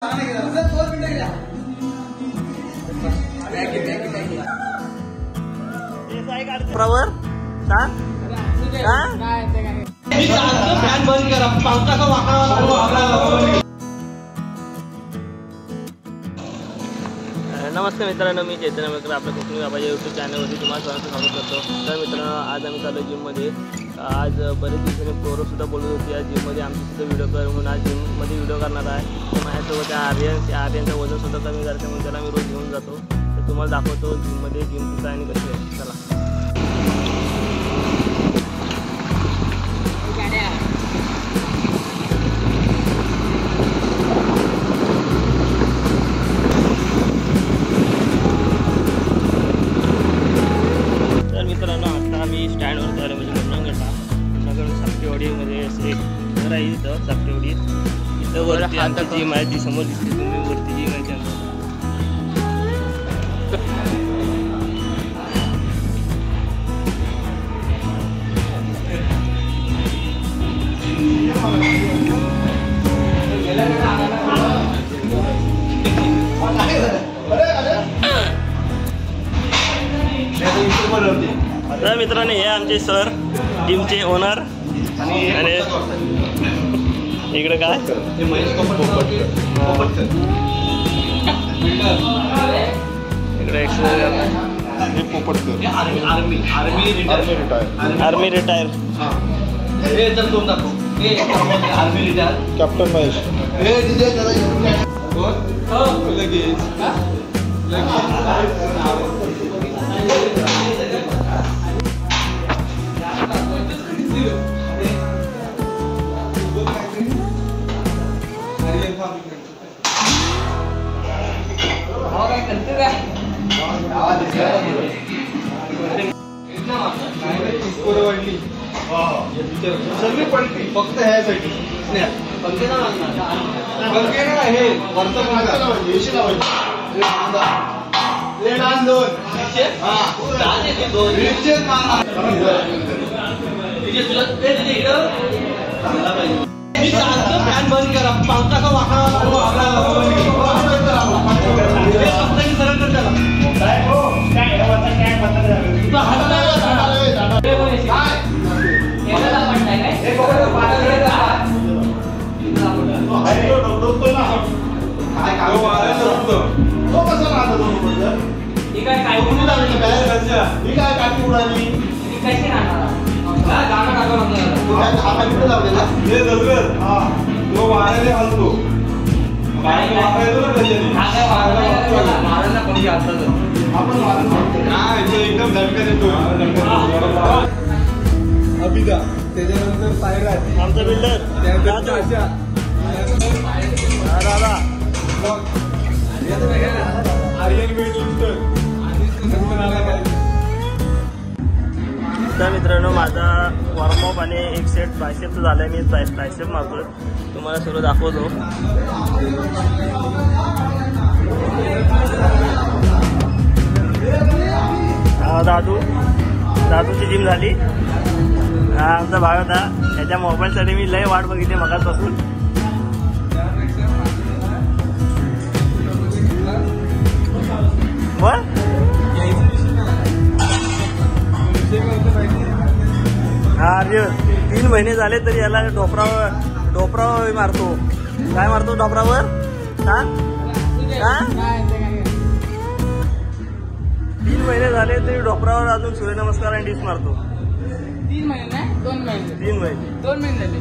प्रवर फॅन बंद करा पंखाचा वाकडा. नमस्कार मित्रांनो, मी चैतन्य मित्र आपल्या कोकणी बाबाच्या यूट्यूब चॅनलवरती तुम्हाला सर्वांचं स्वागत करतो. तर मित्रांनो, आज आम्ही चाललो जिममध्ये. आज बरेच दिवसांनी पोरंसुद्धा बोलत होती या जिममध्ये आमचीसुद्धा व्हिडिओ कर म्हणून आज जिममध्ये व्हिडिओ करणार आहे. तर माझ्यासोबत आर्यनचं वजनसुद्धा कमी करायचं म्हणून त्याला मी रोज घेऊन जातो. तर तुम्हाला दाखवतो जिममध्ये जिम कुठं आणि कशी आहे. चला. मित्रांनो, आता आम्ही स्टँडवर झालं म्हणजे नगर सापटेवाडीमध्ये असे घर आहे. इथं सापटेवाडी इथं वरती आमची जिम आहे, ती समोर दिसते तुम्ही वरती जिम आहे त्यांना. तर मित्रांनो, हे आमचे सर टीमचे ओनर आणि इकडे काय इकडे आर्मी रिटायर कॅप्टन महेश सगळी पडली फक्त ह्यासाठी पंखे ना हे फॅन बंद करा पंखाचा वाकडा सरळ कर अभिदा त्याच्यानंतर सायरा आमचा बिल्डर दादा आर्यन तर मित्रांनो, माझा वॉर्मअप आणि एक सेट बायसेपचं झालं आहे. मी बायसेप मारतोय, तुम्हाला सगळं दाखवतो. दादूची जिम झाली. हा आमचा भाग होता. त्याच्या मोबाईलसाठी मी लय वाट बघितली मगाचपासून. हा अरे 3 महिने झाले तरी याला ढोपरावर मारतो. काय मारतो ढोपरावर? हा 3 महिने झाले तरी ढोपरावर अजून सूर्यनमस्कार आणि डिश मारतो. 3 महिने नाही 2 महिने 3 महिने 2 महिने झाले.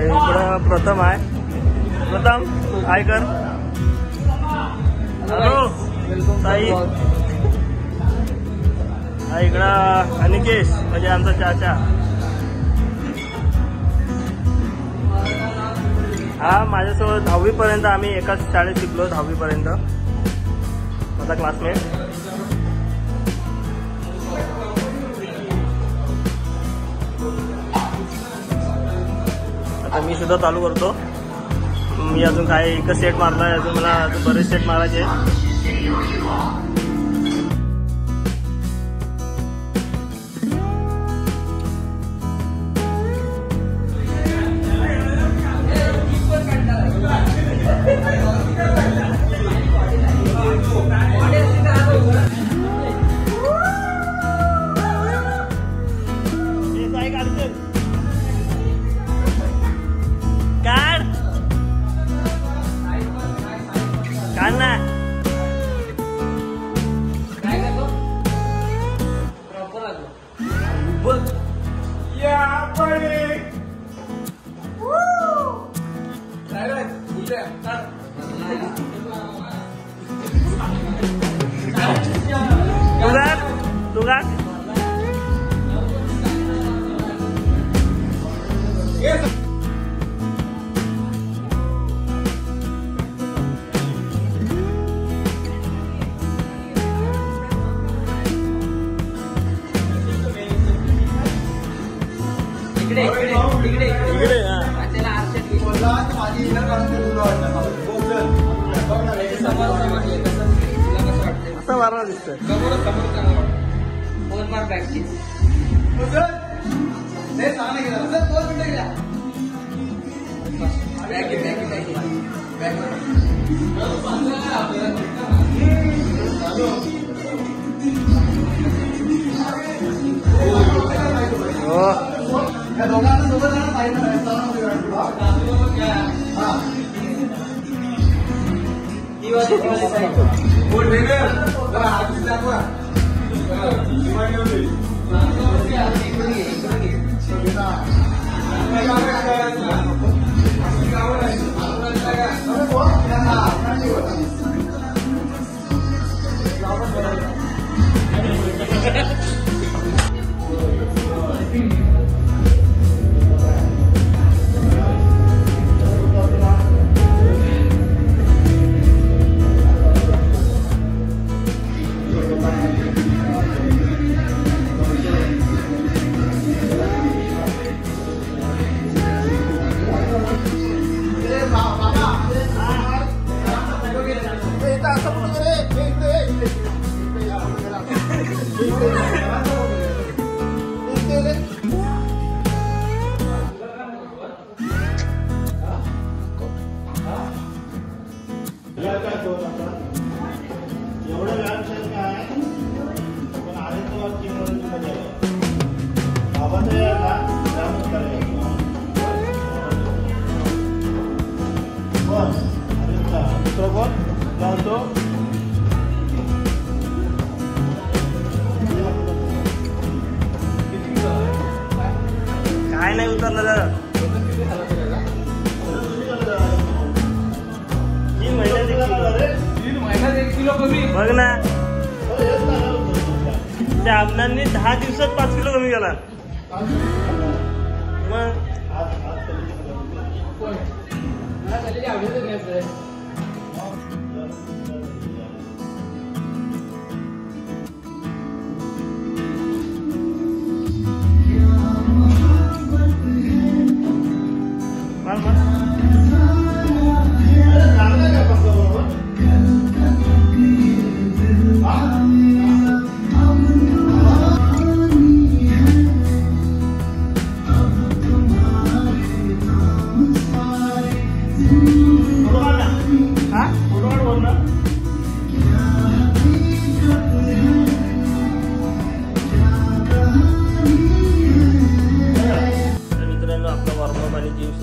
इकडं प्रथम आहे. प्रथम काय कर. हॅलो ताई. हा इकडं अनिकेश म्हणजे आमचा चाचा. हा माझ्यासोबत 10वी पर्यंत आम्ही एकाच शाळेत शिकलो. 10वी पर्यंत माझा क्लासमेट. आता मी सुद्धा चालू करतो. मी अजून काय एकच सेट मारला, अजून मला अजून बरेच सेट मारायचे. इकडे हा त्याला आरशात घे. समोर तुला कसं वाटतंय? असं मारणार दिसतंय. समोर चांगलं वाटतं. 4 मार प्रॅक्टिस. काय नाही उतरलं दादा. 3 महिन्यात 1 किलो कमी. बघ ना, त्या आपणांनी 10 दिवसात 5 किलो कमी केला. मग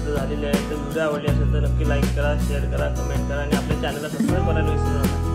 झालेले आहे. तर व्हिडिओ आवडली असेल तर नक्की लाईक करा, शेअर करा, कमेंट करा आणि आपल्या चॅनलला सबस्क्राईब करायला विसरू नका.